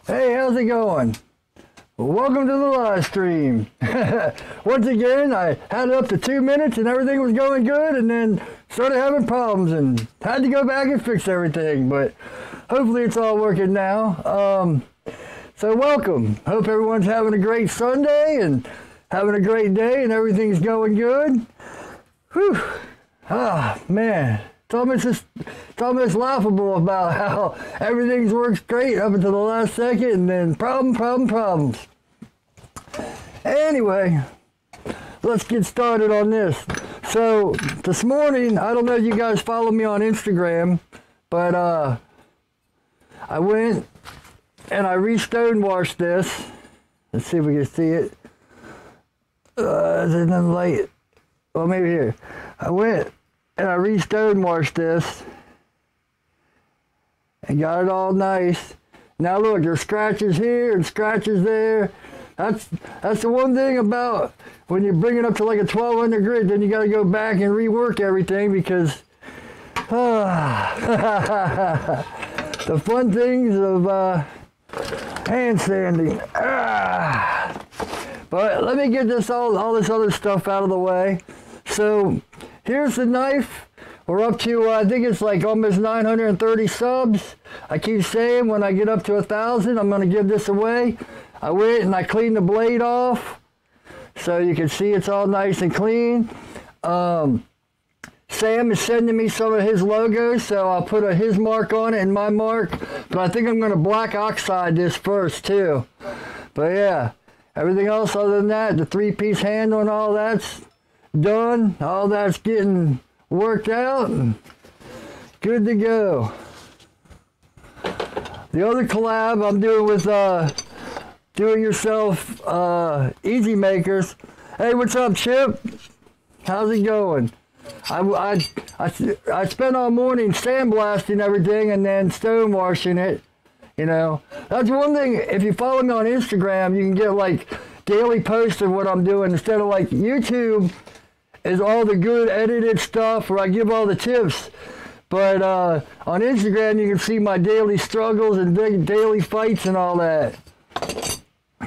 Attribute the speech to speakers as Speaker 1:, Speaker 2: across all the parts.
Speaker 1: Hey, how's it going? Welcome to the live stream. Once again, I had it up to 2 minutes and everything was going good, and then started having problems and had to go back and fix everything, but hopefully it's all working now. So welcome. Hope everyone's having a great Sunday and having a great day and everything's going good. Whew. Ah, man. It's almost laughable about how everything works great up until the last second, and then problems. Anyway, let's get started on this. So this morning, I don't know if you guys follow me on Instagram, but I went and I re-stone washed this. Let's see if we can see it. Is it in the light? Well, maybe here. I went and I re-stone washed this and got it all nice. Now look, there's scratches here and scratches there. That's the one thing about when you bring it up to like a 1200 grit, then you got to go back and rework everything because the fun things of hand sanding. But let me get this all this other stuff out of the way. So here's the knife. We're up to, I think it's like almost 930 subs. I keep saying when I get up to 1,000, I'm going to give this away. I went and I cleaned the blade off, so you can see it's all nice and clean. Sam is sending me some of his logos, so I'll put his mark on it and my mark. But I think I'm going to black oxide this first too. But yeah, everything else other than that, the 3-piece handle and all that's done. All that's getting worked out and good to go. The other collab I'm doing with do-it-yourself easy makers. Hey, what's up, Chip? How's it going? I spent all morning sandblasting everything and then stone washing it. You know, that's one thing. If you follow me on Instagram, you can get like daily posts of what I'm doing instead of like YouTube is all the good edited stuff where I give all the tips. But on Instagram, you can see my daily struggles and daily fights and all that.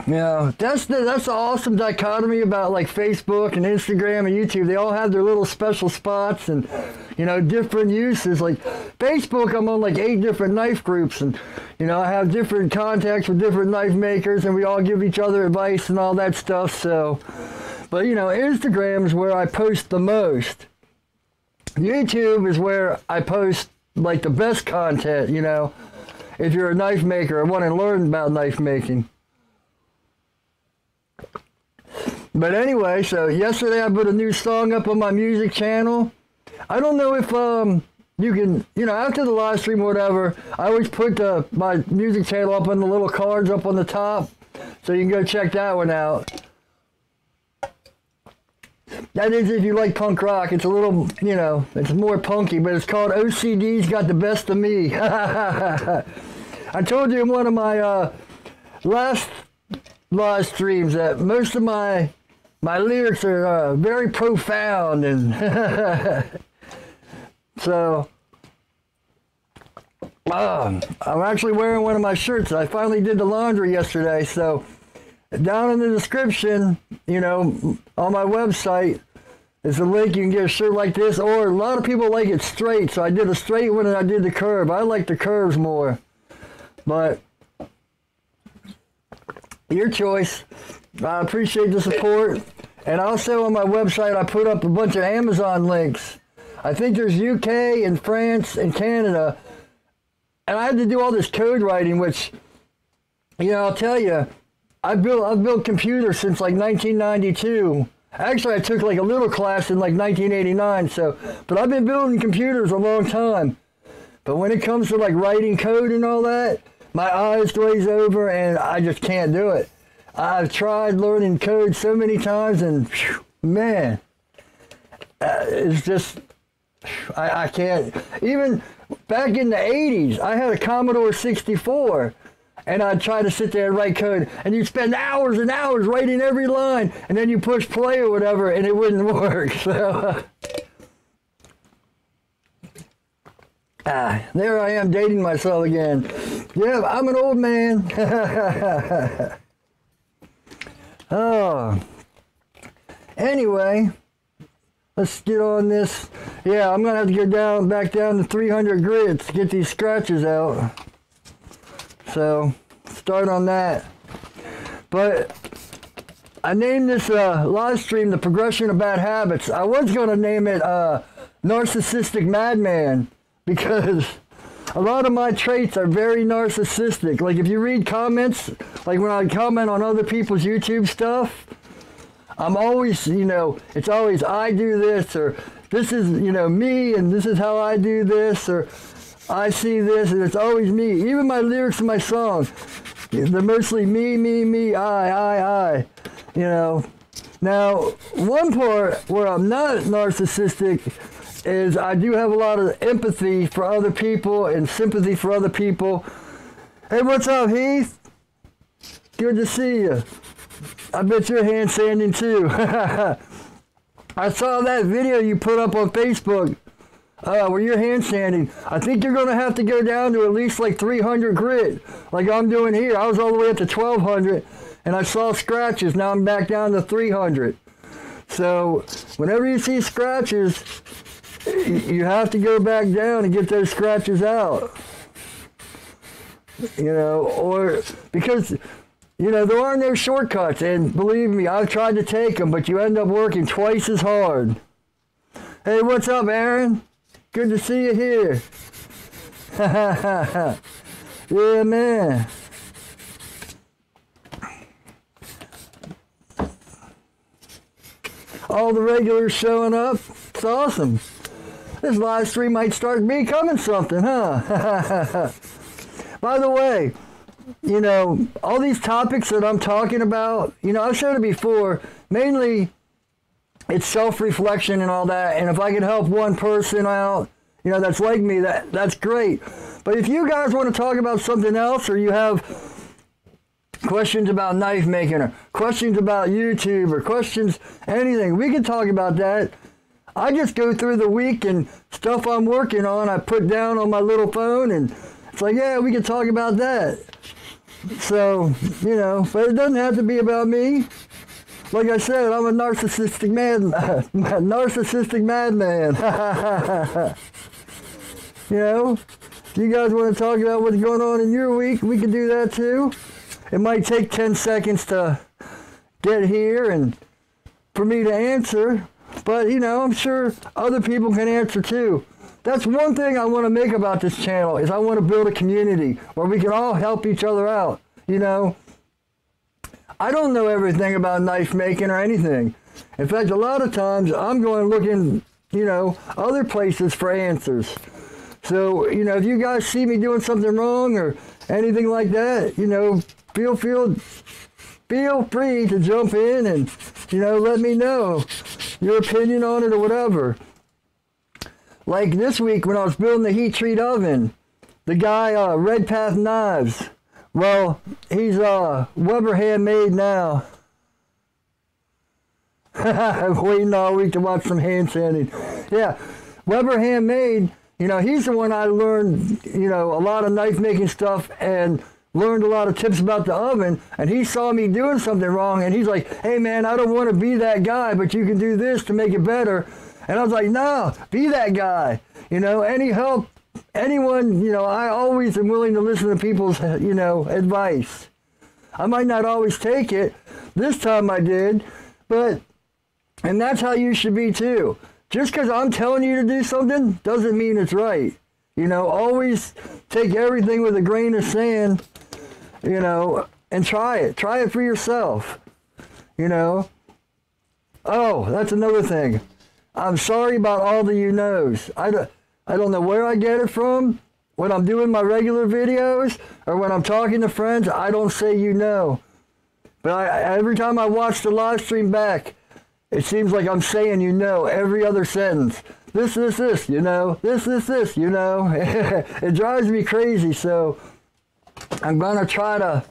Speaker 1: You know, that's the awesome dichotomy about like Facebook and Instagram and YouTube. They all have their little special spots and, you know, different uses. Like Facebook, I'm on like 8 different knife groups, and, you know, I have different contacts with different knife makers, and we all give each other advice and all that stuff. So, but, you know, Instagram is where I post the most. YouTube is where I post like the best content, you know, if you're a knife maker or want to learn about knife making. But anyway, so yesterday I put a new song up on my music channel. I don't know if you can, you know, after the live stream or whatever, I always put my music channel up on the little cards up on the top, so you can go check that one out. That is if you like punk rock. It's a little, you know, it's more punky, but it's called OCD's Got the Best of Me. I told you in one of my last live streams that most of my lyrics are very profound, and so I'm actually wearing one of my shirts. I finally did the laundry yesterday, so down in the description, you know, on my website is a link. You can get a shirt like this, or a lot of people like it straight, so I did a straight one and I did the curve. I like the curves more, but your choice. I appreciate the support. And also on my website, I put up a bunch of Amazon links. I think there's UK and France and Canada. And I had to do all this code writing, which, you know, I'll tell you, I've built computers since like 1992. Actually, I took like a little class in like 1989. So, but I've been building computers a long time. But when it comes to like writing code and all that, my eyes glaze over and I just can't do it. I've tried learning code so many times, and whew, man, it's just, I can't. Even back in the 80s, I had a Commodore 64, and I'd try to sit there and write code, and you'd spend hours and hours writing every line, and then you push play or whatever, and it wouldn't work. So, There I am dating myself again. Yeah, I'm an old man. Oh. Anyway, let's get on this. Yeah, I'm going to have to go back down to 300 grits to get these scratches out. So, start on that. But I named this live stream The Progression of Bad Habits. I was going to name it Narcissistic Madman, because a lot of my traits are very narcissistic. Like if you read comments, like when I comment on other people's YouTube stuff, I'm always, it's always I do this, or this is, me, and this is how I do this, or I see this, and it's always me. Even my lyrics in my songs, they're mostly me, I. Now, one part where I'm not narcissistic is I do have a lot of empathy for other people and sympathy for other people. Hey, what's up, Heath? Good to see you. I bet you're hand sanding too. I saw that video you put up on Facebook where you're hand sanding. I think you're going to have to go down to at least like 300 grit, like I'm doing here. I was all the way up to 1200 and I saw scratches. Now I'm back down to 300. So whenever you see scratches, you have to go back down and get those scratches out. Or because, there are no shortcuts. And believe me, I've tried to take them, but you end up working twice as hard. Hey, what's up, Aaron? Good to see you here. Yeah, man. All the regulars showing up. It's awesome. This live stream might start becoming something, huh? By the way, all these topics that I'm talking about, I've showed it before. Mainly, it's self-reflection and all that. And if I can help one person out, that's like me, that's great. But if you guys want to talk about something else, or you have questions about knife making, or questions about YouTube, or questions, anything, we can talk about that. I just go through the week and stuff I'm working on, I put down on my little phone, and it's like, yeah, we can talk about that. So, but it doesn't have to be about me. Like I said, I'm a narcissistic madman. If you guys want to talk about what's going on in your week, we can do that too. It might take 10 seconds to get here and for me to answer. But, I'm sure other people can answer too. That's one thing I want to make about this channel, is I want to build a community where we can all help each other out. I don't know everything about knife making or anything. In fact, a lot of times I'm going looking, other places for answers. So, if you guys see me doing something wrong or anything like that, feel free to jump in and, let me know your opinion on it or whatever. Like this week when I was building the heat treat oven, the guy, Red Path Knives, well, he's Weber handmade now. I'm waiting all week to watch some hand sanding. Yeah, Weber handmade, he's the one I learned, a lot of knife making stuff and learned a lot of tips about the oven, and he saw me doing something wrong, and he's like, hey man, I don't want to be that guy, but you can do this to make it better. And I was like, no, be that guy. Any help, anyone, I always am willing to listen to people's, advice. I might not always take it. This time I did, and that's how you should be too. Just because I'm telling you to do something doesn't mean it's right. Always take everything with a grain of sand, and try it. Try it for yourself, Oh, that's another thing. I'm sorry about all the you-knows. I don't know where I get it from. When I'm doing my regular videos or when I'm talking to friends, I don't say But every time I watch the live stream back, it seems like I'm saying every other sentence. This, this, this, This, this, It drives me crazy, so I'm going to try to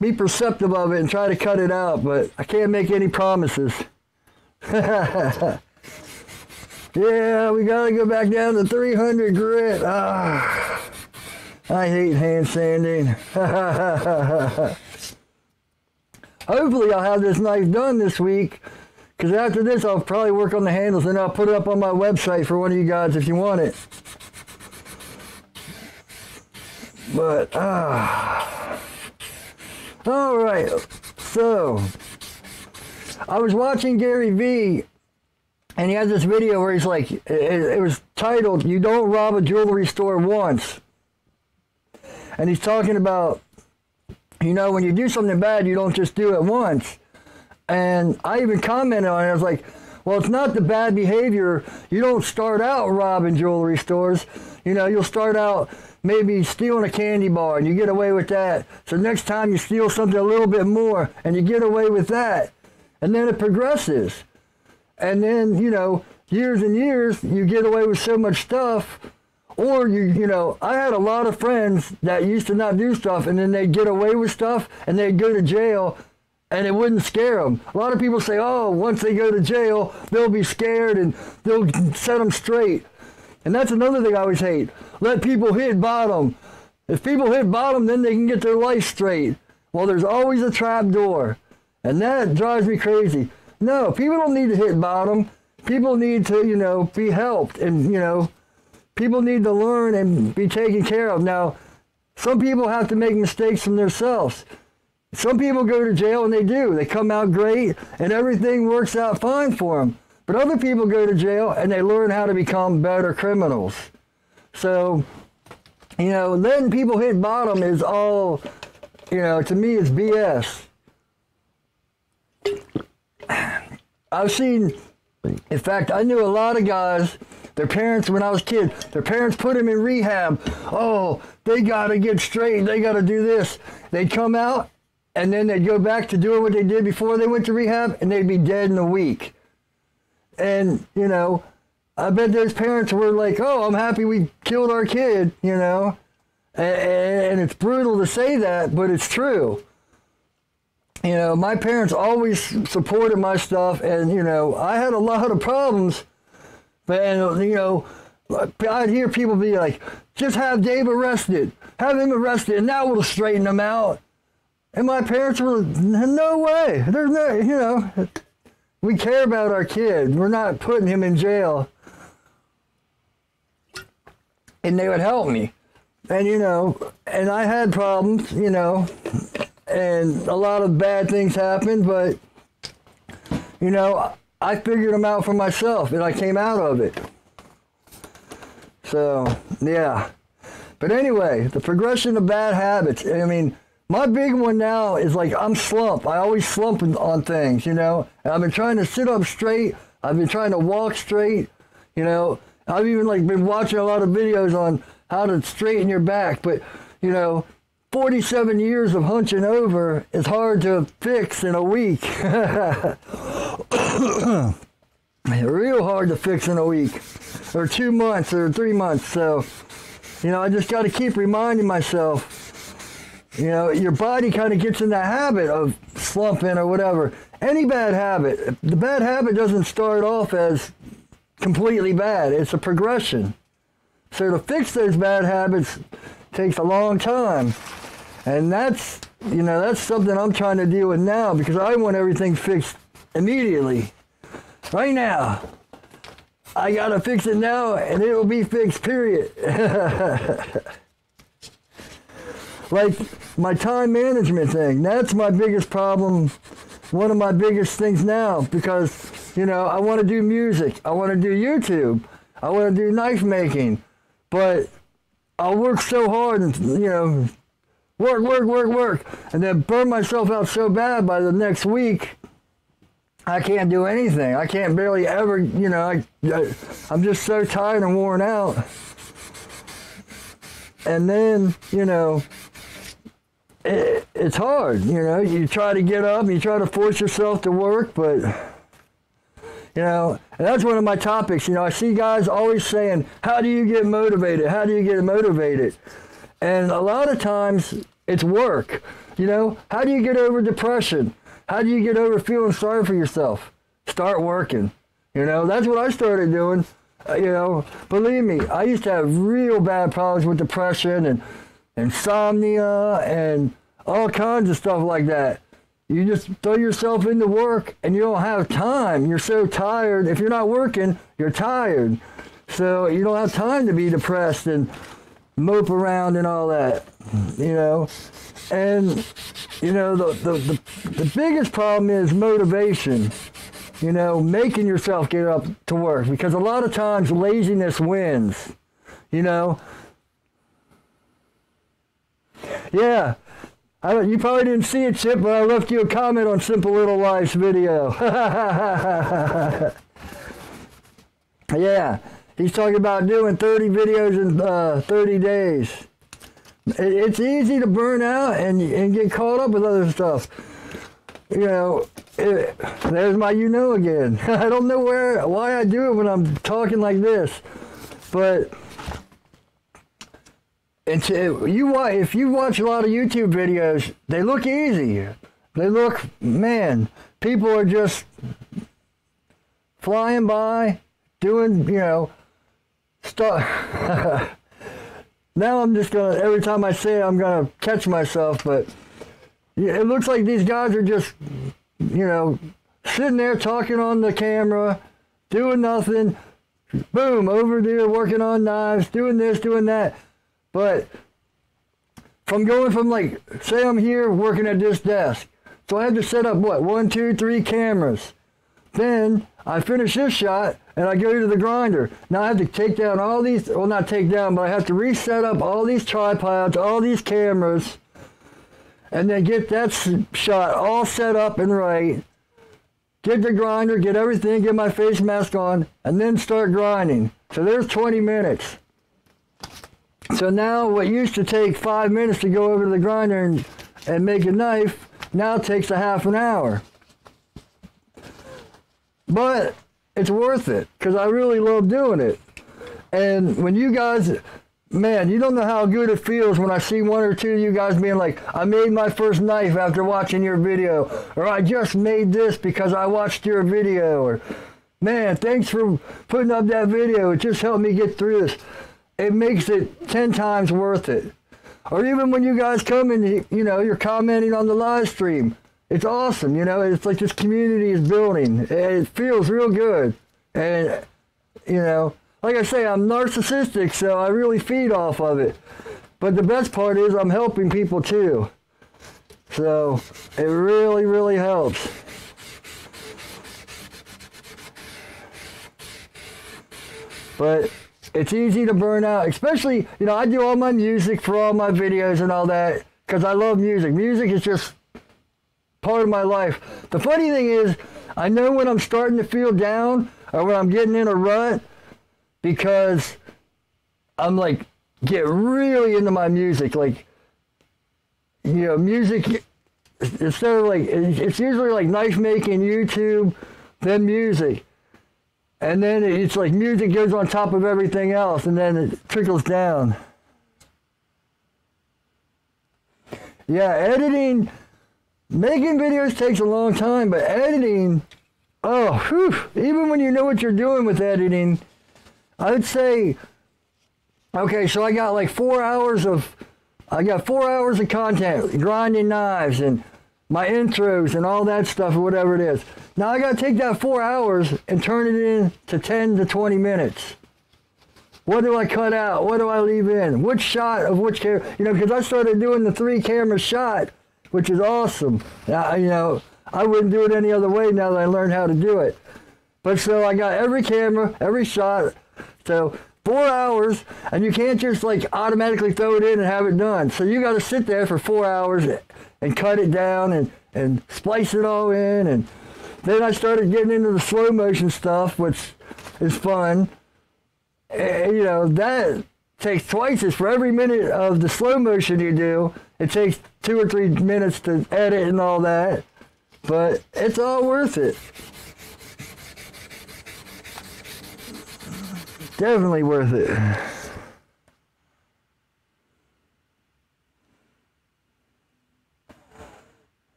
Speaker 1: be perceptive of it and try to cut it out, but I can't make any promises. Yeah, we gotta go back down to 300 grit. Ah, I hate hand sanding. Hopefully I'll have this knife done this week, because after this I'll probably work on the handles and I'll put it up on my website for one of you guys if you want it. But, alright, so, I was watching Gary Vee, and he had this video where he's like, it was titled, "You Don't Rob a Jewelry Store Once." And he's talking about, you know, when you do something bad, you don't just do it once. And I even commented on it, I was like, well, it's not the bad behavior. You don't start out robbing jewelry stores. You know, you'll start out maybe stealing a candy bar and you get away with that. So next time you steal something a little bit more and you get away with that. And then it progresses. And then, you know, years and years, you get away with so much stuff. Or, you know, I had a lot of friends that used to not do stuff and then they'd get away with stuff and they'd go to jail and it wouldn't scare them. A lot of people say, oh, once they go to jail, they'll be scared and they'll set them straight. And that's another thing I always hate. Let people hit bottom. If people hit bottom, then they can get their life straight. Well, there's always a trap door. And that drives me crazy. No, people don't need to hit bottom. People need to, you know, be helped. And, you know, people need to learn and be taken care of. Now, some people have to make mistakes from themselves. Some people go to jail and they do. They come out great and everything works out fine for them. But other people go to jail and they learn how to become better criminals. So, you know, letting people hit bottom is all, you know, to me it's BS. I've seen, in fact, I knew a lot of guys, their parents, when I was a kid, their parents put them in rehab. Oh, they got to get straight. They got to do this. They'd come out and then they'd go back to doing what they did before they went to rehab and they'd be dead in a week. And, you know, I bet those parents were like, oh, I'm happy we killed our kid, you know. And it's brutal to say that, but it's true. You know, my parents always supported my stuff, and, you know, I had a lot of problems. But, and, you know, I'd hear people be like, just have Dave arrested. Have him arrested, and that will straighten him out. And my parents were, no way. There's no, you know. We care about our kid. We're not putting him in jail. And they would help me. And, you know, and I had problems, you know, and a lot of bad things happened, but, you know, I figured them out for myself, and I came out of it. So, yeah. But anyway, the progression of bad habits, I mean, my big one now is like I'm slump. I always slump on things, you know. And I've been trying to sit up straight. I've been trying to walk straight, you know. I've even like been watching a lot of videos on how to straighten your back. But, you know, 47 years of hunching over is hard to fix in a week. Real hard to fix in a week. Or 2 months or 3 months. So, you know, I just got to keep reminding myself. You know, your body kind of gets in the habit of slumping or whatever. Any bad habit, the bad habit doesn't start off as completely bad. It's a progression. So to fix those bad habits takes a long time. And that's, you know, that's something I'm trying to deal with now because I want everything fixed immediately. Right now. I got to fix it now and it will be fixed, period. Like my time management thing, that's my biggest problem, one of my biggest things now, because, you know, I want to do music, I want to do YouTube, I want to do knife making, but I'll work so hard and, you know, work, and then burn myself out so bad by the next week, I can't do anything. I can't barely ever, you know, I'm just so tired and worn out. And then, you know, it's hard, you know. You try to get up, you try to force yourself to work, but, you know, and that's one of my topics. You know, I see guys always saying, how do you get motivated? How do you get motivated? And a lot of times, it's work. You know, how do you get over depression? How do you get over feeling sorry for yourself? Start working. You know, that's what I started doing. You know, believe me, I used to have real bad problems with depression and insomnia and all kinds of stuff like that. You just throw yourself into work and you don't have time. You're so tired. If you're not working, you're tired. So you don't have time to be depressed and mope around and all that, you know. And, you know, the biggest problem is motivation. You know, making yourself get up to work, because a lot of times laziness wins, you know. Yeah, you probably didn't see it, Chip, but I left you a comment on Simple Little Life's video. Yeah, he's talking about doing 30 videos in 30 days. It's easy to burn out and get caught up with other stuff. You know, there's my again. I don't know why I do it when I'm talking like this, but if you watch a lot of YouTube videos, they look easy. They look, man, people are just flying by, doing, you know, stuff. Now I'm just gonna, every time I say it, I'm gonna catch myself, but it looks like these guys are just, you know, sitting there talking on the camera, doing nothing, boom, over there working on knives, doing this, doing that. But from going from, like, say I'm here working at this desk, so I had to set up, what, 1, 2, 3 cameras. Then I finish this shot and I go to the grinder. Now I have to take down all these, well, not take down, but I have to reset up all these tripods, all these cameras, and then get that shot all set up and right, get the grinder, get everything, get my face mask on, and then start grinding. So there's 20 minutes. So now what used to take 5 minutes to go over to the grinder and make a knife, now takes a half an hour. But it's worth it, because I really love doing it. And when you guys, man, you don't know how good it feels when I see 1 or 2 of you guys being like, I made my first knife after watching your video, or I just made this because I watched your video, or, man, thanks for putting up that video, it just helped me get through this. It makes it 10 times worth it. Or even when you guys come and, you know, you're commenting on the live stream, it's awesome, you know, it's like this community is building. It feels real good. And, you know, like I say, I'm narcissistic, so I really feed off of it. But the best part is I'm helping people too. So it really, really helps. But it's easy to burn out, especially, you know, I do all my music for all my videos and all that because I love music. Music is just part of my life. The funny thing is, I know when I'm starting to feel down or when I'm getting in a rut because I'm like, get really into my music. Like, you know, music, instead of like, it's usually like knife making, YouTube, then music. And then it's like music goes on top of everything else, and then it trickles down. Yeah, editing, making videos takes a long time, but editing, oh, whew, even when you know what you're doing with editing, I would say, okay, so I got like 4 hours of content, grinding knives and my intros and all that stuff or whatever it is. Now I got to take that 4 hours and turn it into 10 to 20 minutes. What do I cut out? What do I leave in? Which shot of which camera? You know, because I started doing the 3 camera shot, which is awesome. Now, you know, I wouldn't do it any other way now that I learned how to do it. But so I got every camera, every shot. So 4 hours, and you can't just like automatically throw it in and have it done. So you got to sit there for 4 hours and cut it down and splice it all in. And then I started getting into the slow motion stuff, which is fun. And, you know, that takes twice as for every minute of the slow motion you do. It takes 2 or 3 minutes to edit and all that, but it's all worth it. Definitely worth it.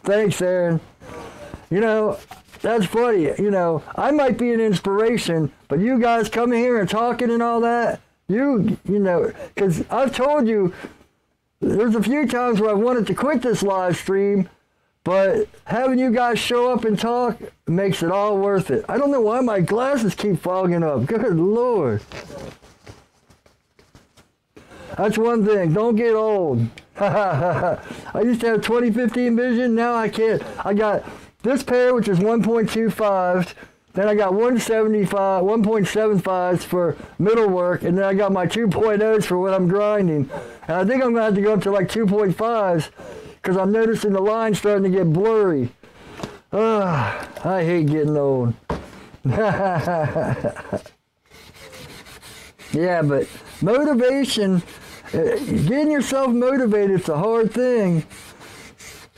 Speaker 1: Thanks, Aaron. You know, that's funny. You know, I might be an inspiration, but you guys coming here and talking and all that, you know, because I've told you, there's a few times where I wanted to quit this live stream, but having you guys show up and talk makes it all worth it. I don't know why my glasses keep fogging up. Good Lord. That's one thing. Don't get old. I used to have 20/15 vision. Now I can't. I got this pair, which is 1.25. Then I got 1.75s for middle work. And then I got my 2.0s for when I'm grinding. And I think I'm going to have to go up to like 2.5s because I'm noticing the line starting to get blurry. I hate getting old. Yeah, but motivation, getting yourself motivated is a hard thing.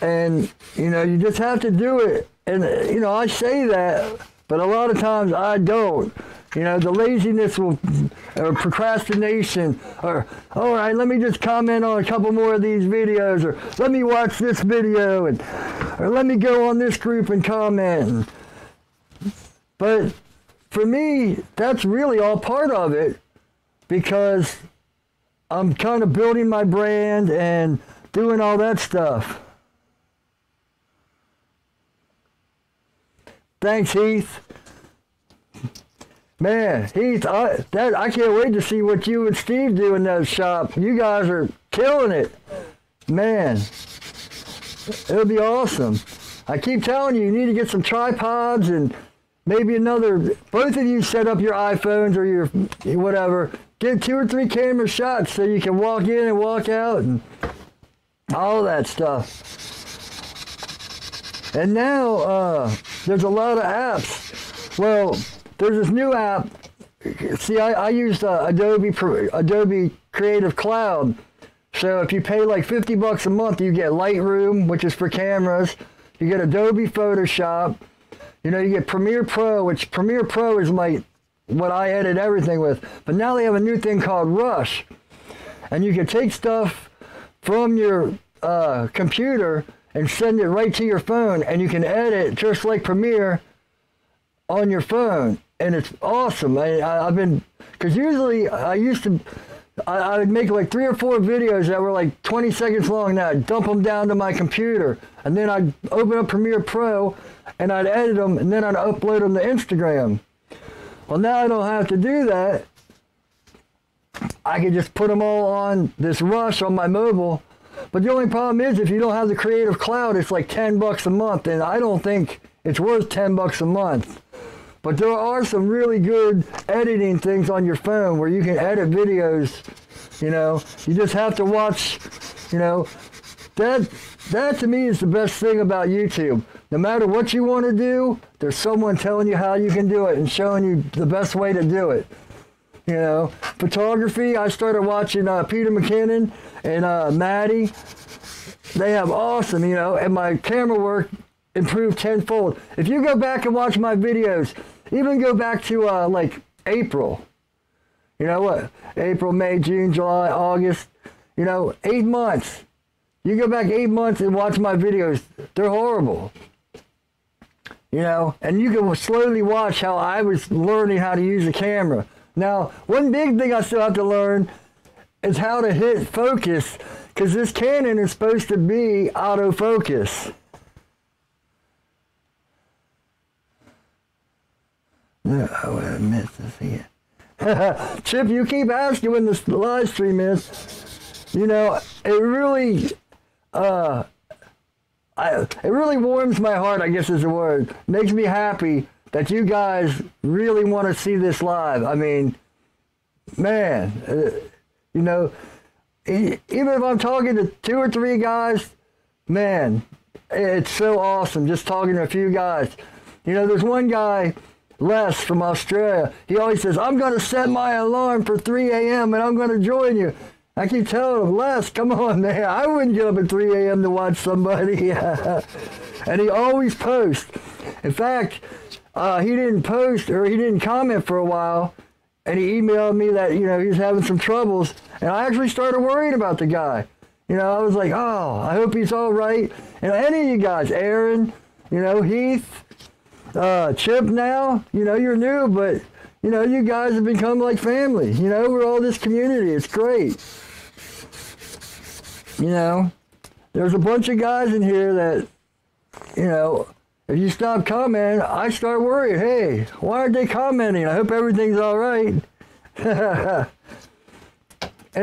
Speaker 1: And, you know, you just have to do it. And, you know, I say that, but a lot of times I don't. You know, the laziness will, or procrastination, or, all right, let me just comment on a couple more of these videos, or let me watch this video, and, or let me go on this group and comment. But for me, that's really all part of it, because I'm kind of building my brand and doing all that stuff. Thanks, Heath. Man, Heath, I can't wait to see what you and Steve do in that shop. You guys are killing it. Man, it'll be awesome. I keep telling you, you need to get some tripods and maybe another, both of you set up your iPhones or your whatever. Get 2 or 3 camera shots so you can walk in and walk out and all that stuff. And now, there's a lot of apps. Well, there's this new app. See, I used Adobe Creative Cloud. So if you pay like $50 a month, you get Lightroom, which is for cameras. You get Adobe Photoshop. You know, you get Premiere Pro, which Premiere Pro is what I edit everything with. But now they have a new thing called Rush. And you can take stuff from your computer and send it right to your phone, and you can edit just like Premiere on your phone, and it's awesome. I've been, because usually I would make like 3 or 4 videos that were like 20 seconds long, and I'd dump them down to my computer, and then I'd open up Premiere Pro, and I'd edit them, and then I'd upload them to Instagram. Well, now I don't have to do that. I can just put them all on this Rush on my mobile. But the only problem is if you don't have the Creative Cloud, it's like $10 a month, and I don't think it's worth $10 a month. But there are some really good editing things on your phone where you can edit videos, you know. You just have to watch, you know. That to me is the best thing about YouTube. No matter what you want to do, there's someone telling you how you can do it and showing you the best way to do it. You know, photography, I started watching Peter McKinnon and Maddie. They have awesome, you know, and my camera work improved tenfold. If you go back and watch my videos, even go back to like April. You know what? April, May, June, July, August. You know, 8 months. You go back 8 months and watch my videos. They're horrible. You know, and you can slowly watch how I was learning how to use the camera. Now, one big thing I still have to learn is how to hit focus, because this Canon is supposed to be autofocus. Oh, I missed this here. Chip, you keep asking when the live stream is. You know, it really warms my heart, I guess is the word. Makes me happy that you guys really want to see this live. I mean, man, you know, even if I'm talking to 2 or 3 guys, man, it's so awesome just talking to a few guys. You know, there's one guy, Les from Australia, he always says, I'm going to set my alarm for 3 a.m. and I'm going to join you. I keep telling him, Les, come on, man. I wouldn't get up at 3 a.m. to watch somebody. And he always posts. In fact, he didn't post, or he didn't comment for a while, and he emailed me that, you know, he was having some troubles, and I actually started worrying about the guy. You know, I was like, oh, I hope he's all right. And any of you guys, Aaron, you know, Heath, Chip now, you know, you're new, but, you know, you guys have become like family. You know, we're all this community. It's great. You know, there's a bunch of guys in here that, you know, if you stop commenting, I start worrying, hey, why aren't they commenting? I hope everything's all right. And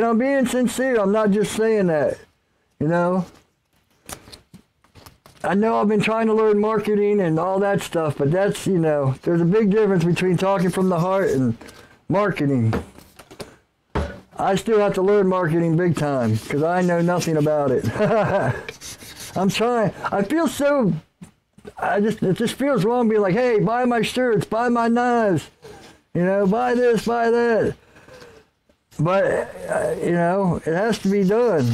Speaker 1: I'm being sincere. I'm not just saying that, you know. I know I've been trying to learn marketing and all that stuff, but that's, you know, there's a big difference between talking from the heart and marketing. I still have to learn marketing big time because I know nothing about it. I'm trying. I feel so, it just feels wrong being like, hey, buy my shirts, buy my knives, you know, buy this, buy that. But, you know, it has to be done,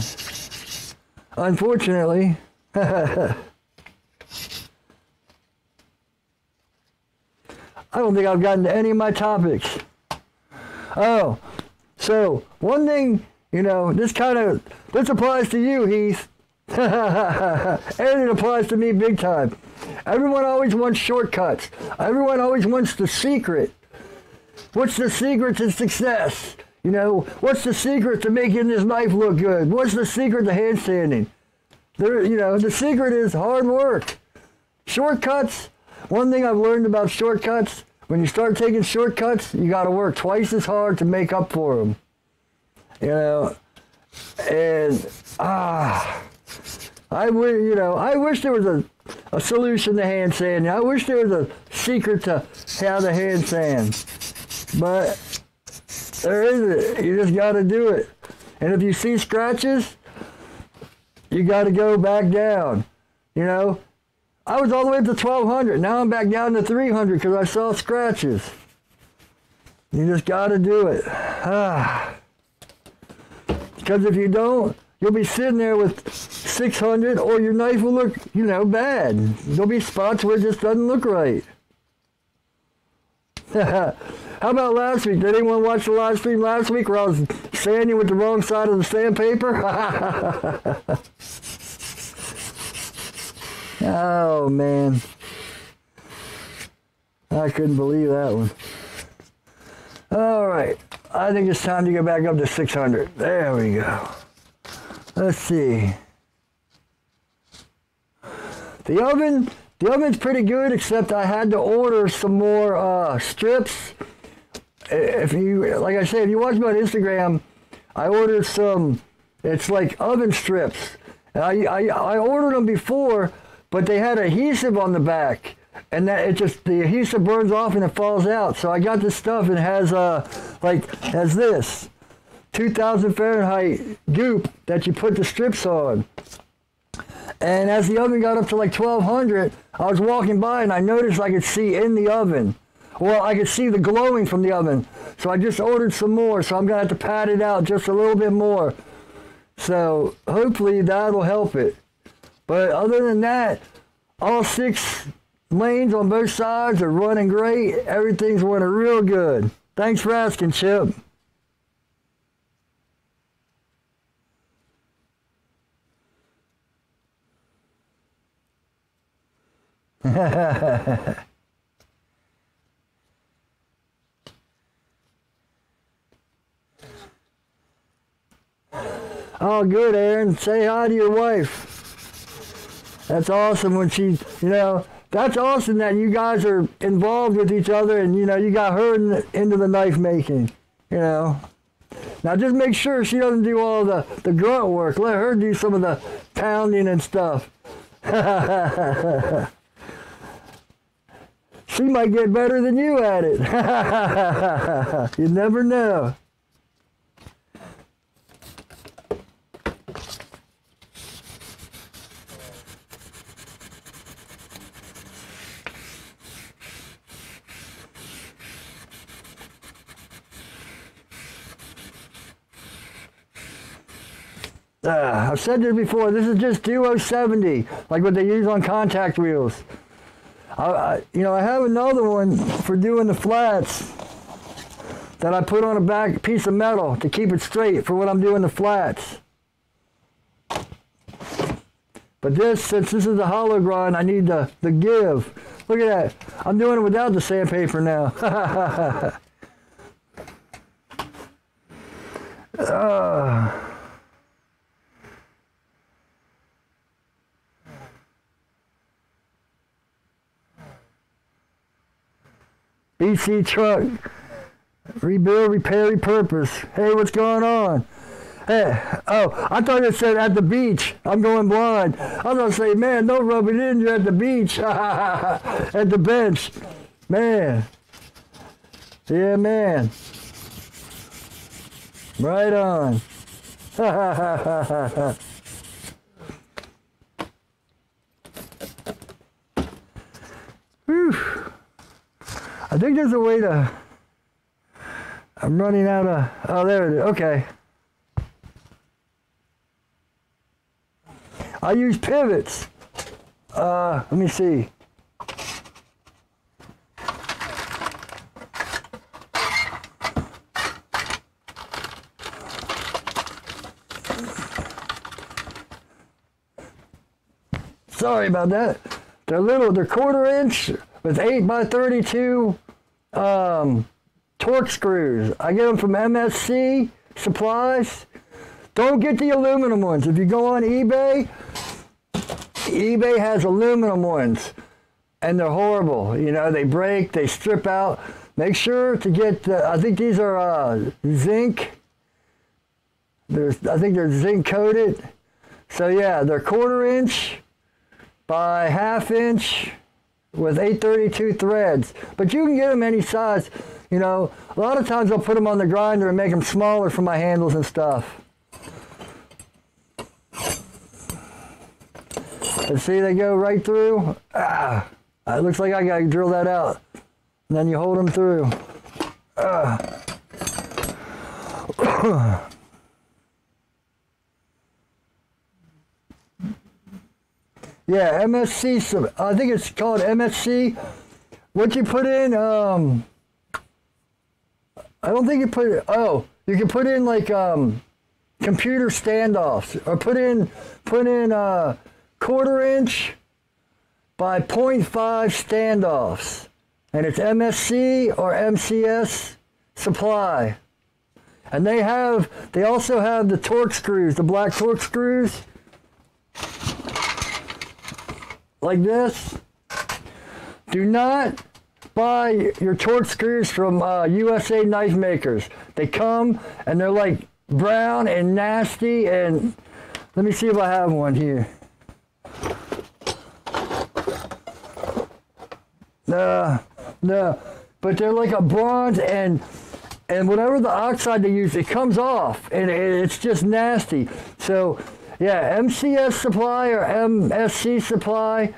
Speaker 1: unfortunately. I don't think I've gotten to any of my topics. Oh, so one thing, you know, this applies to you, Heath. And it applies to me big time. Everyone always wants shortcuts. Everyone always wants the secret. What's the secret to success? You know, what's the secret to making this knife look good? What's the secret to handstanding? You know, the secret is hard work. Shortcuts. One thing I've learned about shortcuts, when you start taking shortcuts, you got to work twice as hard to make up for them. You know, and I wish there was a solution to hand sanding. I wish there was a secret to how to hand sand, but there isn't. You just got to do it. And if you see scratches, you got to go back down. You know, I was all the way up to 1200. Now I'm back down to 300 because I saw scratches. You just got to do it. Because if you don't, you'll be sitting there with 600 or your knife will look, you know, bad. There'll be spots where it just doesn't look right. How about last week? Did anyone watch the live stream last week where I was sanding with the wrong side of the sandpaper? Oh, man. I couldn't believe that one. All right. I think it's time to go back up to 600. There we go. Let's see. The oven's pretty good, except I had to order some more strips. If you, like I said, if you watch me on Instagram, I ordered some, it's like oven strips. And I ordered them before, but they had adhesive on the back, and that the adhesive burns off and it falls out. So I got this stuff and it has has this 2000 Fahrenheit goop that you put the strips on. And as the oven got up to like 1200, I was walking by and I noticed I could see in the oven. Well, I could see the glowing from the oven. So I just ordered some more. So I'm gonna have to pat it out just a little bit more. So hopefully that'll help it. But other than that, all 6 lanes on both sides are running great. Everything's running real good. Thanks for asking, Chip. Oh, good, Aaron. Say hi to your wife. That's awesome when she, you know, that's awesome that you guys are involved with each other and, you know, you got her into the knife making, you know. Now just make sure she doesn't do all the grunt work. Let her do some of the pounding and stuff. She might get better than you at it. You never know. I've said this before, this is just Duo 70, like what they use on contact wheels. You know, I have another one for doing the flats that I put on a back piece of metal to keep it straight for when I'm doing the flats. But this, since this is a hollow grind, I need the give. Look at that. I'm doing it without the sandpaper now. BC truck. Rebuild, repair, repurpose. Hey, what's going on? Hey, oh, I thought it said at the beach. I'm going blind. I was going to say, man, don't rub it in. You're at the beach. At the bench. Man. Yeah, man. Right on. Whew. I think there's a way to... I'm running out of... Oh, there it is. Okay. I use pivots. Let me see. Sorry about that. They're little, they're 1/4 inch with 8x32 torque screws. I get them from MSC Supplies. Don't get the aluminum ones. If you go on eBay, eBay has aluminum ones, and they're horrible. You know, they break, they strip out. Make sure to get the, I think these are zinc. I think they're zinc coated. So yeah, they're 1/4 inch by 1/2 inch with 832 threads. But you can get them any size. You know, a lot of times I'll put them on the grinder and make them smaller for my handles and stuff. And see, they go right through. Ah, it looks like I gotta drill that out. And then you hold them through. Yeah, MSC, I think it's called MSC. What you put in, I don't think you put it, oh, you can put in like computer standoffs, or put in 1/4 inch by 0.5 standoffs, and it's MSC or MCS Supply, and they also have the torque screws, the black torque screws, like this. Do not buy your torque screws from USA knife makers. They come and they're like brown and nasty, and let me see if I have one here. No, but they're like a bronze, and whatever the oxide they use, it comes off, and it's just nasty. So yeah, MCS Supply or MSC Supply,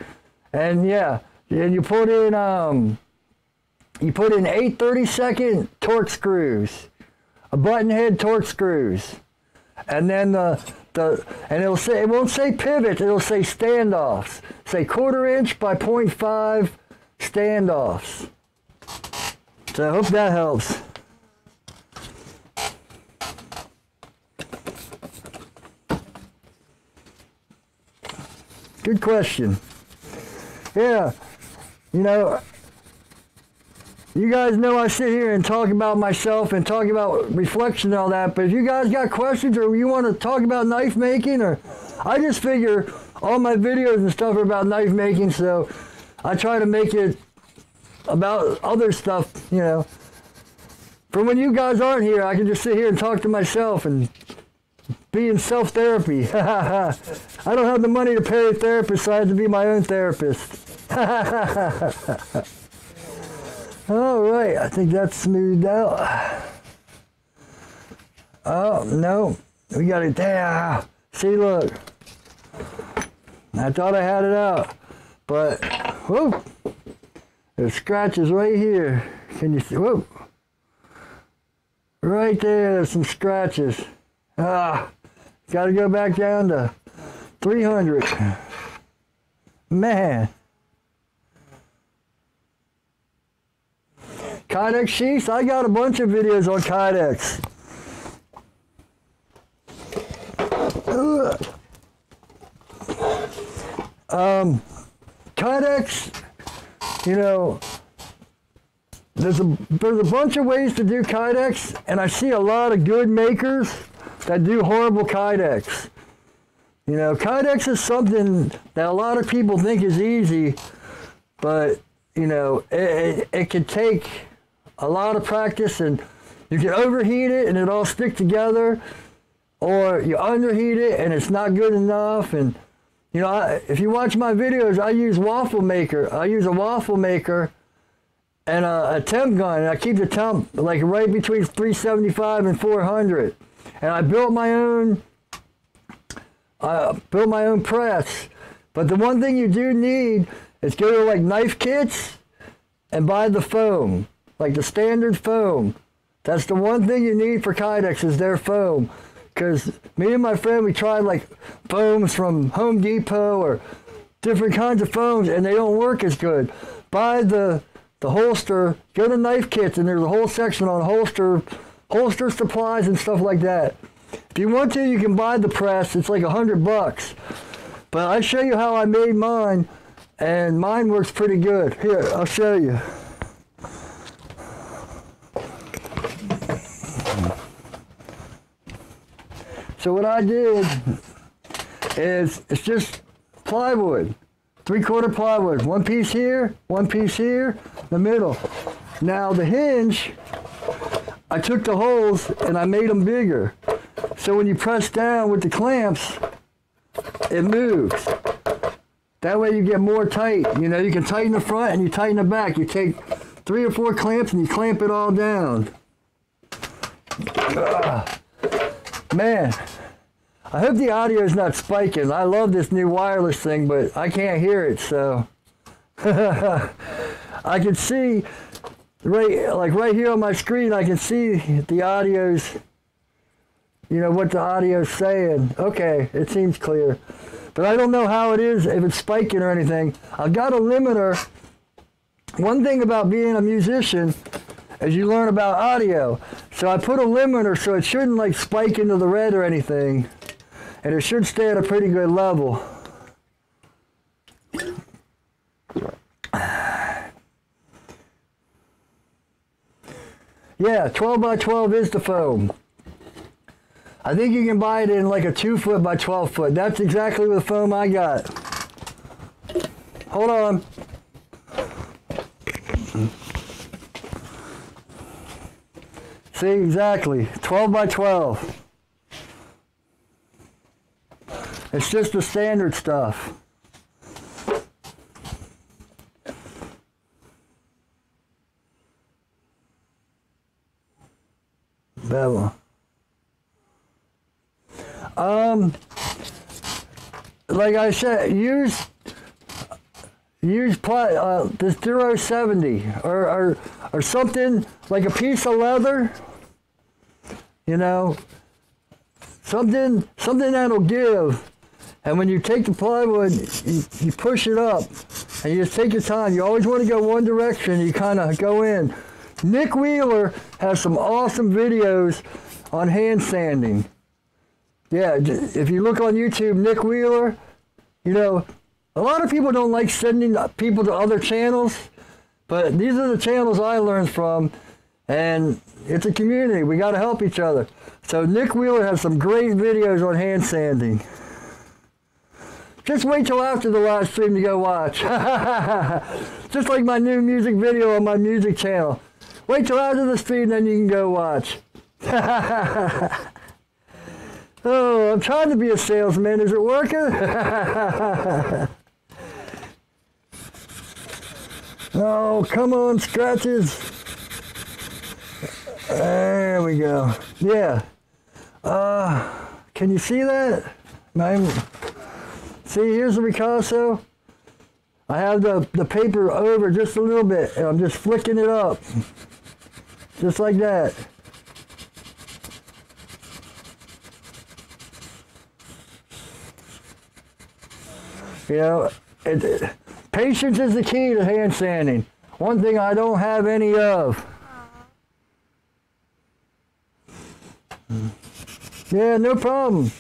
Speaker 1: and yeah, and you put in 8 32nd torque screws, a button head torque screws, and then and it'll say, it won't say pivot, it'll say standoffs. Say 1/4 inch by 0.5 standoffs. So I hope that helps. Good question. Yeah, you know, you guys know I sit here and talk about myself and talk about reflection and all that, but if you guys got questions or you want to talk about knife making, or I just figure all my videos and stuff are about knife making, so I try to make it about other stuff, you know. For when you guys aren't here, I can just sit here and talk to myself and be in self-therapy. I don't have the money to pay a therapist, so I have to be my own therapist. All right, I think that's smoothed out. Oh, no, we got it there. See, look. I thought I had it out, but, whoa, there's scratches right here. Can you see? Whoa. Right there, there's some scratches. Got to go back down to 300. Man. Kydex sheaths, I got a bunch of videos on Kydex. Kydex, you know, there's a bunch of ways to do Kydex, and I see a lot of good makers that do horrible Kydex. You know, Kydex is something that a lot of people think is easy, but, you know, it can take a lot of practice, and you can overheat it and it all stick together, or you underheat it and it's not good enough. And, you know, if you watch my videos, I use waffle maker. I use a waffle maker and a temp gun, and I keep the temp like right between 375 and 400. And I built my own press. But the one thing you do need is go to like knife kits and buy the foam, like the standard foam. That's the one thing you need for Kydex, is their foam. Because me and my friend, we tried like foams from Home Depot or different kinds of foams, and they don't work as good. Buy the holster, go to knife kits, and there's a whole section on holster supplies and stuff like that. If you want to, you can buy the press. It's like $100. But I show you how I made mine, and mine works pretty good. Here, I'll show you. So what I did is, it's just plywood, 3/4 plywood, one piece here, the middle. Now the hinge, I took the holes and I made them bigger. So when you press down with the clamps, it moves. That way you get more tight. You know, you can tighten the front and you tighten the back. You take 3 or 4 clamps and you clamp it all down. Man, I hope the audio is not spiking. I love this new wireless thing, but I can't hear it, so. I can see, right here on my screen, I can see the audio's, you know, what the audio's saying. Okay, it seems clear. But I don't know how it is, if it's spiking or anything. I've got a limiter. One thing about being a musician is you learn about audio. So I put a limiter so it shouldn't like spike into the red or anything. And it should stay at a pretty good level. Yeah, 12 by 12 is the foam. I think you can buy it in like a 2 foot by 12 foot. That's exactly the foam I got. Hold on. See, exactly, 12 by 12. It's just the standard stuff. Bevel. Like I said, use the 070 or something like a piece of leather. You know, something that'll give. And when you take the plywood, you push it up, and you just take your time. You always want to go one direction. You kind of go in. Nick Wheeler has some awesome videos on hand sanding. Yeah, if you look on YouTube, Nick Wheeler, you know, a lot of people don't like sending people to other channels, but these are the channels I learned from, and it's a community. We got to help each other. So Nick Wheeler has some great videos on hand sanding. Just wait till after the live stream to go watch. Just like my new music video on my music channel. Wait till after the stream, then you can go watch. Oh, I'm trying to be a salesman. Is it working? Oh, come on, scratches. There we go. Yeah. Can you see that? See, here's the ricasso. I have the paper over just a little bit, and I'm just flicking it up. Just like that. You know, patience is the key to hand sanding. One thing I don't have any of. Yeah, no problem.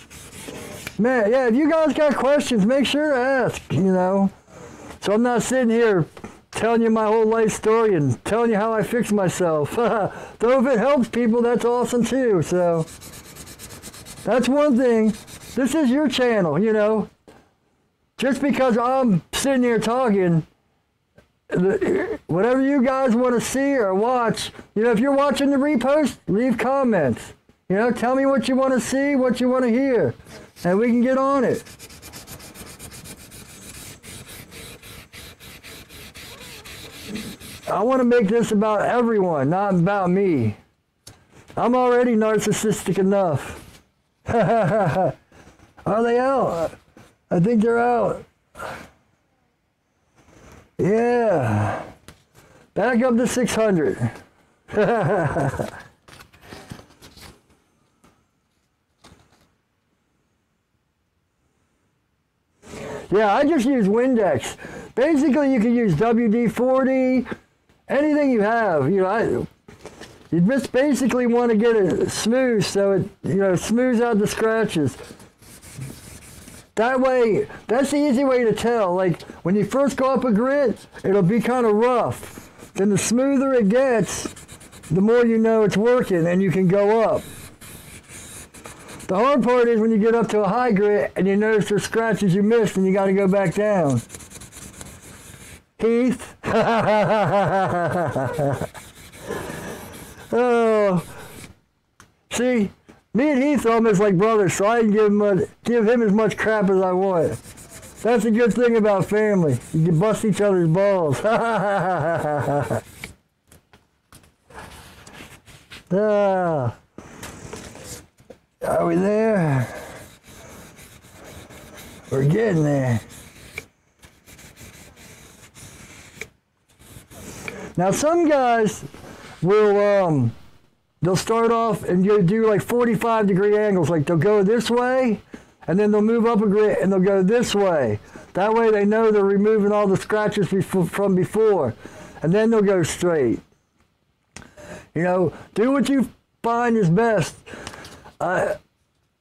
Speaker 1: Man, yeah, if you guys got questions, make sure to ask, you know. So I'm not sitting here telling you my whole life story and telling you how I fix myself. Though if it helps people, that's awesome too. So that's one thing. This is your channel, you know. Just because I'm sitting here talking, whatever you guys want to see or watch, you know, if you're watching the repost, leave comments. You know, tell me what you want to see, what you want to hear, and we can get on it. I want to make this about everyone, not about me. I'm already narcissistic enough. Are they out? I think they're out. Yeah. Back up to 600. Yeah, I just use Windex. Basically, you can use WD-40, anything you have. You know, you just basically want to get it smooth so it, you know, smooths out the scratches. That way, that's the easy way to tell. Like, when you first go up a grit, it'll be kind of rough. Then the smoother it gets, the more you know it's working and you can go up. The hard part is when you get up to a high grit and you notice there's scratches you missed and you got to go back down. Heath. Oh. See, me and Heath are almost like brothers, so I can give him as much crap as I want. That's a good thing about family. You can bust each other's balls. Are we there? We're getting there. Now some guys will they'll start off and do like 45-degree angles. Like they'll go this way and then they'll move up a grit and they'll go this way. That way they know they're removing all the scratches from before. And then they'll go straight. You know, do what you find is best. I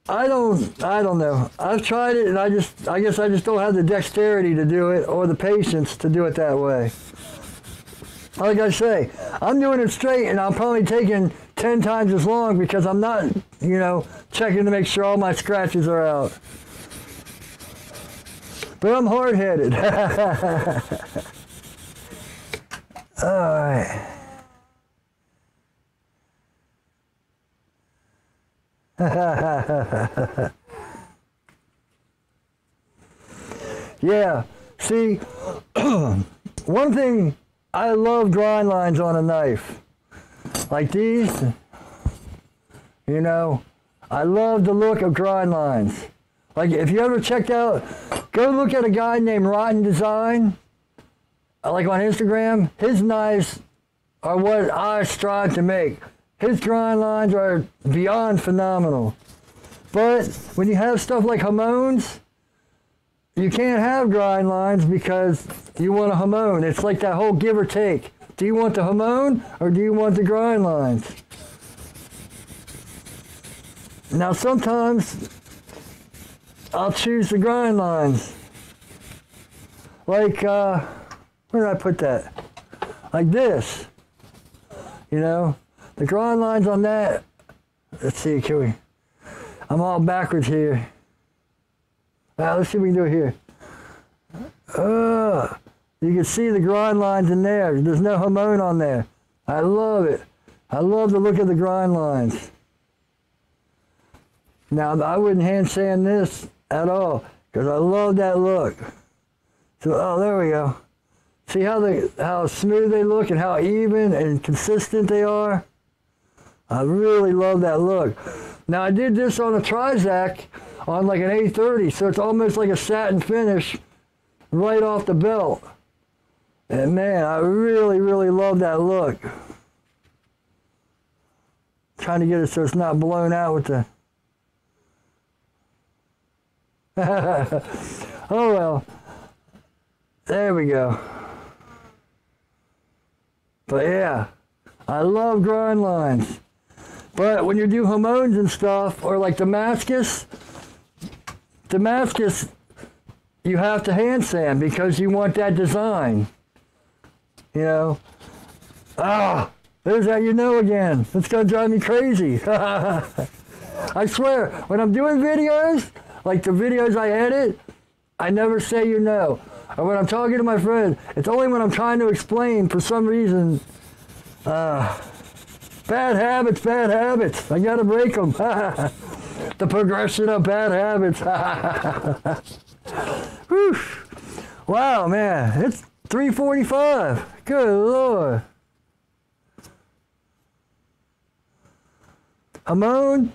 Speaker 1: don't know. I've tried it and I guess I just don't have the dexterity to do it or the patience to do it that way. Like I say, I'm doing it straight and I'm probably taking 10 times as long because I'm not, you know, checking to make sure all my scratches are out. But I'm hard-headed. All right. Yeah, see, one thing, I love grind lines on a knife. Like these, you know, I love the look of grind lines. Like if you ever checked out, go look at a guy named Rotten Design, like on Instagram. His knives are what I strive to make. His grind lines are beyond phenomenal. But when you have stuff like Hamones, you can't have grind lines because you want a Hamone. It's like that whole give or take. Do you want the Hamone or do you want the grind lines? Now sometimes I'll choose the grind lines. Like, where did I put that? Like this. You know? The grind lines on that, let's see, can we? I'm all backwards here. Let's see if we can do it here. You can see the grind lines in there. There's no Hamone on there. I love it. I love the look of the grind lines. Now, I wouldn't hand sand this at all because I love that look. So, oh, there we go. See how smooth they look and how even and consistent they are? I really love that look. Now I did this on a Trizac on like an A30, so it's almost like a satin finish right off the belt. And man, I really, really love that look. Trying to get it so it's not blown out with the... Oh well. There we go. But yeah, I love grind lines. But when you do Hamones and stuff, or like Damascus, Damascus, you have to hand sand because you want that design. You know? There's how you know again. It's going to drive me crazy. I swear, when I'm doing videos, like the videos I edit, I never say you know. Or when I'm talking to my friend, it's only when I'm trying to explain for some reason. Bad habits. I got to break them. The progression of bad habits. Whew. Wow, man. It's 3:45. Good Lord. Hamons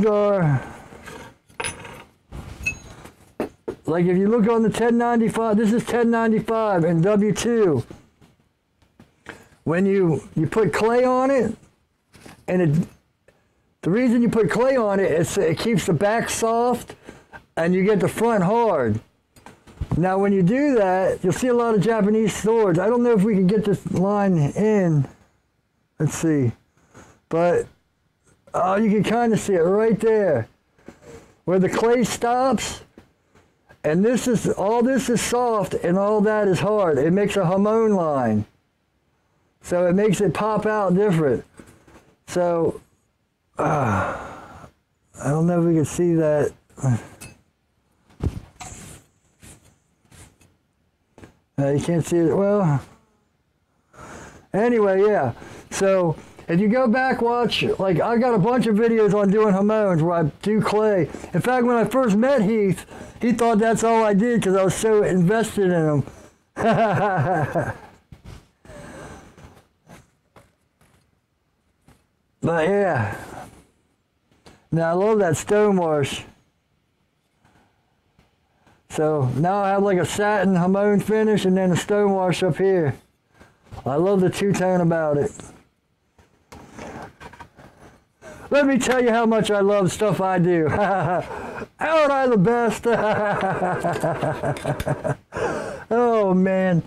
Speaker 1: are, like if you look on the 1095, this is 1095 and W2. When you put clay on it, and the reason you put clay on it is it keeps the back soft and you get the front hard. Now when you do that, you'll see a lot of Japanese swords. I don't know if we can get this line in. Let's see. But you can kind of see it right there. Where the clay stops, and all this is soft and all that is hard. It makes a hamon line. So it makes it pop out different. So, I don't know if we can see that. You can't see it. Well, anyway, yeah. So, if you go back, watch, like I got a bunch of videos on doing hamons where I do clay. In fact, when I first met Heath, he thought that's all I did because I was so invested in him. But yeah. Now I love that stonewash. So now I have like a satin hamon finish and then a stonewash up here. I love the two-tone about it. Let me tell you how much I love stuff I do. Aren't I the best? Oh, man.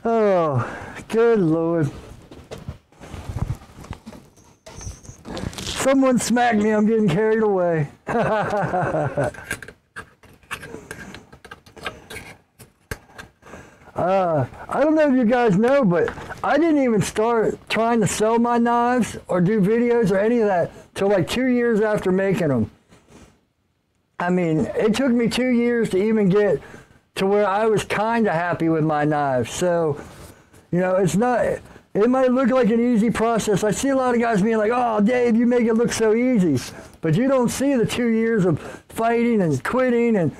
Speaker 1: Oh, good Lord. Someone smacked me. I'm getting carried away. I don't know if you guys know, but I didn't even start trying to sell my knives or do videos or any of that till like 2 years after making them. I mean, it took me 2 years to even get to where I was kind of happy with my knives. So, you know, it might look like an easy process. I see a lot of guys being like, oh, Dave, you make it look so easy. But you don't see the 2 years of fighting and quitting and,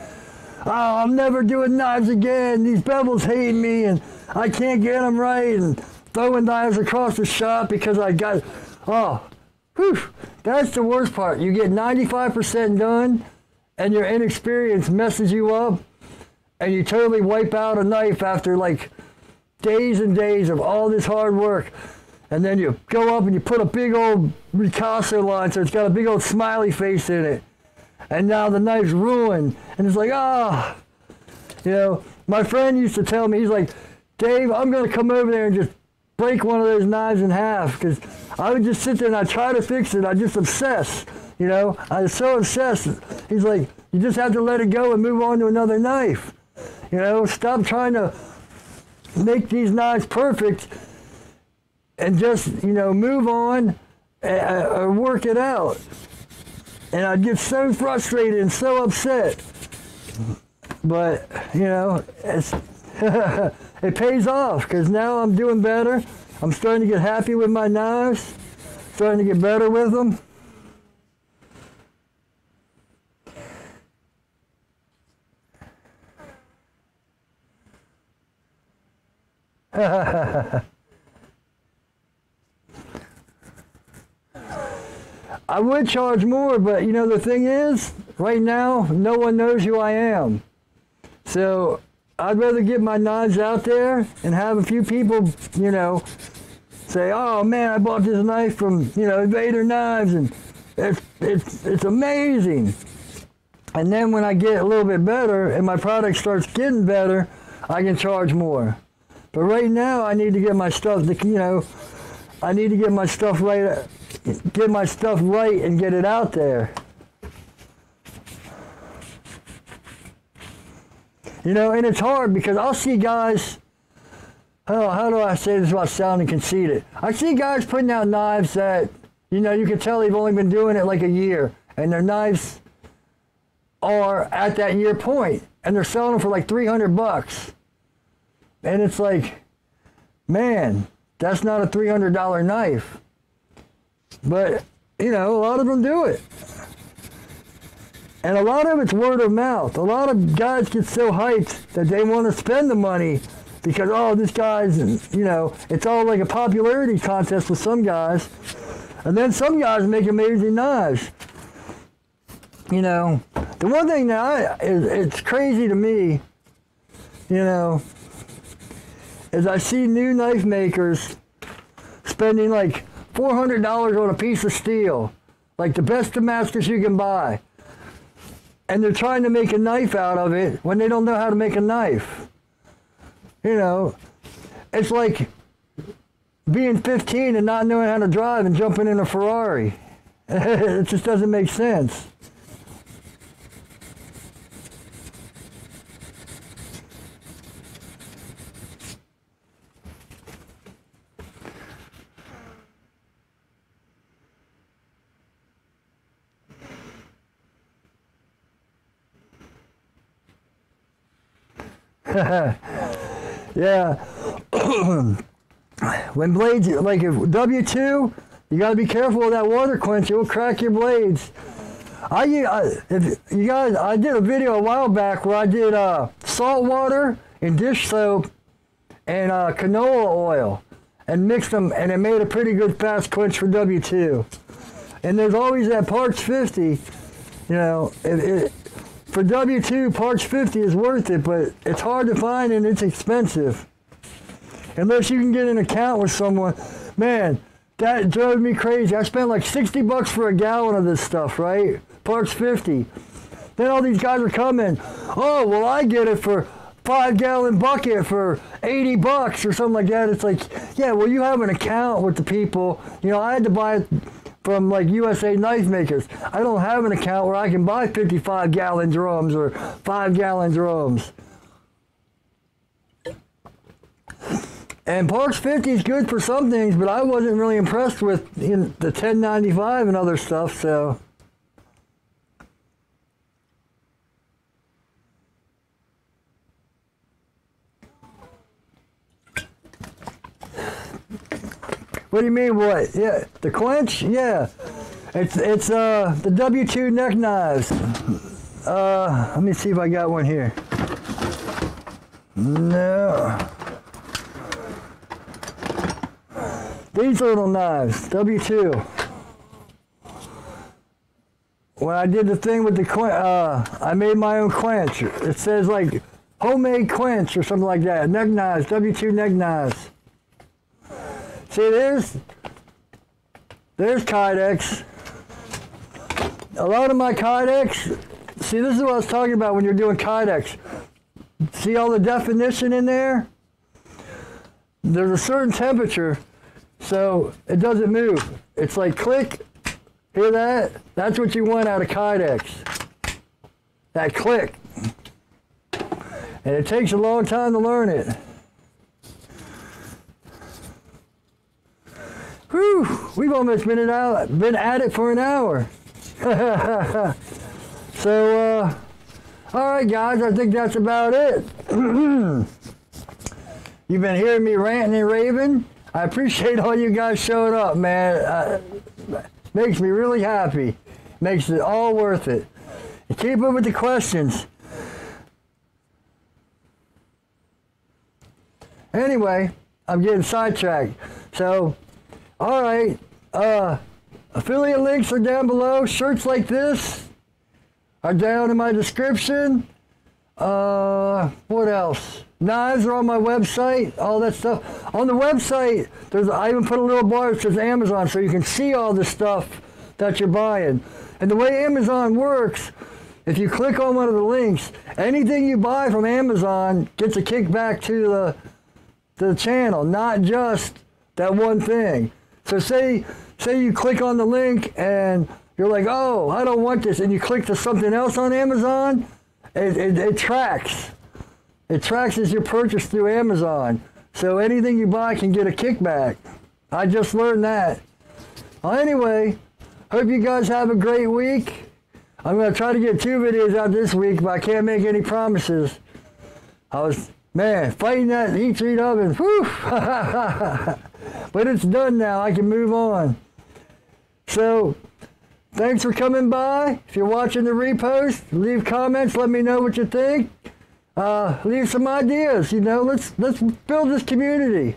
Speaker 1: oh, I'm never doing knives again. These bevels hate me, and I can't get them right, and throwing knives across the shop because I got, that's the worst part. You get 95% done, and your inexperience messes you up, and you totally wipe out a knife after like days and days of all this hard work. And then you go up and you put a big old Ricasso line, so it's got a big old smiley face in it. And now the knife's ruined. And it's like, you know, my friend used to tell me, he's like, Dave, I'm going to come over there and just break one of those knives in half. Because I would just sit there and I'd try to fix it. I'd just obsess, you know. I was so obsessed. He's like, you just have to let it go and move on to another knife. You know, stop trying to make these knives perfect and just, you know, move on or work it out. And I'd get so frustrated and so upset. But, you know, it pays off because now I'm doing better. I'm starting to get happy with my knives, starting to get better with them. I would charge more, but you know the thing is, right now, no one knows who I am. So I'd rather get my knives out there and have a few people, you know, say, oh man, I bought this knife from, you know, Invader Knives and it's amazing. And then when I get a little bit better and my product starts getting better, I can charge more. But right now I need to get my stuff, you know, I need to get my stuff right and get it out there. You know, and it's hard because I'll see guys, oh, how do I say this without sounding conceited? I see guys putting out knives that, you know, you can tell they've only been doing it like a year, and their knives are at that year point, and they're selling them for like $300. And it's like, man, that's not a $300 knife. But, you know, a lot of them do it. And a lot of it's word of mouth. A lot of guys get so hyped that they want to spend the money because, oh, this guy's, you know, it's all like a popularity contest with some guys. And then some guys make amazing knives. You know, the one thing that it's crazy to me, you know, is I see new knife makers spending like $400 on a piece of steel, like the best Damascus you can buy. And they're trying to make a knife out of it when they don't know how to make a knife. You know, it's like being 15 and not knowing how to drive and jumping in a Ferrari. It just doesn't make sense. Yeah. When blades, like if W2, you got to be careful with that water quench. It will crack your blades. I did a video a while back where I did salt water and dish soap and canola oil and mixed them, and it made a pretty good fast quench for W2. And there's always that Parts 50, you know, for W2, Parts 50 is worth it, but it's hard to find and it's expensive. Unless you can get an account with someone. Man, that drove me crazy. I spent like $60 for a gallon of this stuff, right? Parts 50. Then all these guys are coming. Oh, well, I get it for 5-gallon bucket for $80 or something like that. It's like, yeah, well, you have an account with the people. You know, I had to buy it from like USA Knife Makers. I don't have an account where I can buy 55-gallon drums or 5-gallon drums. And Parts 50 is good for some things, but I wasn't really impressed with the 1095 and other stuff, so. What do you mean, what? Yeah, the quench? Yeah. It's the W2 neck knives. Let me see if I got one here. No. These little knives, W2. When I did the thing with the quench, I made my own quench. It says like homemade quench or something like that. Neck knives, W2 neck knives. See, there's Kydex. A lot of my Kydex, see, this is what I was talking about when you're doing Kydex. See all the definition in there? There's a certain temperature, so it doesn't move. It's like click, hear that? That's what you want out of Kydex. That click. And it takes a long time to learn it. Whew, we've almost been at it for an hour. So, all right, guys, I think that's about it. You've been hearing me ranting and raving. I appreciate all you guys showing up, man. Makes me really happy. Makes it all worth it. And keep up with the questions. Anyway, I'm getting sidetracked. So, all right. Affiliate links are down below. Shirts like this are down in my description. What else? Knives are on my website, all that stuff. On the website, I even put a little bar that says Amazon so you can see all the stuff that you're buying. And the way Amazon works, if you click on one of the links, anything you buy from Amazon gets a kickback to the channel, not just that one thing. So say you click on the link and you're like, oh, I don't want this, and you click to something else on Amazon, it tracks. It tracks as your purchase through Amazon. So anything you buy can get a kickback. I just learned that. Well, anyway, hope you guys have a great week. I'm going to try to get 2 videos out this week, but I can't make any promises. I was, man, fighting that heat treat oven. Whew. But it's done now. I can move on. So, thanks for coming by. If you're watching the repost, leave comments. Let me know what you think. Leave some ideas. You know, let's build this community.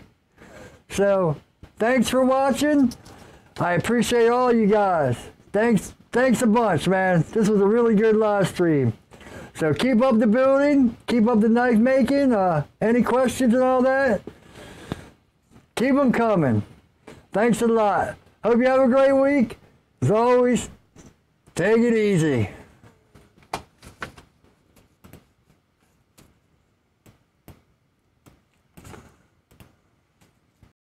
Speaker 1: So, thanks for watching. I appreciate all you guys. Thanks a bunch, man. This was a really good live stream. So keep up the building, keep up the knife making. Any questions and all that, keep them coming. Thanks a lot. Hope you have a great week. As always, take it easy.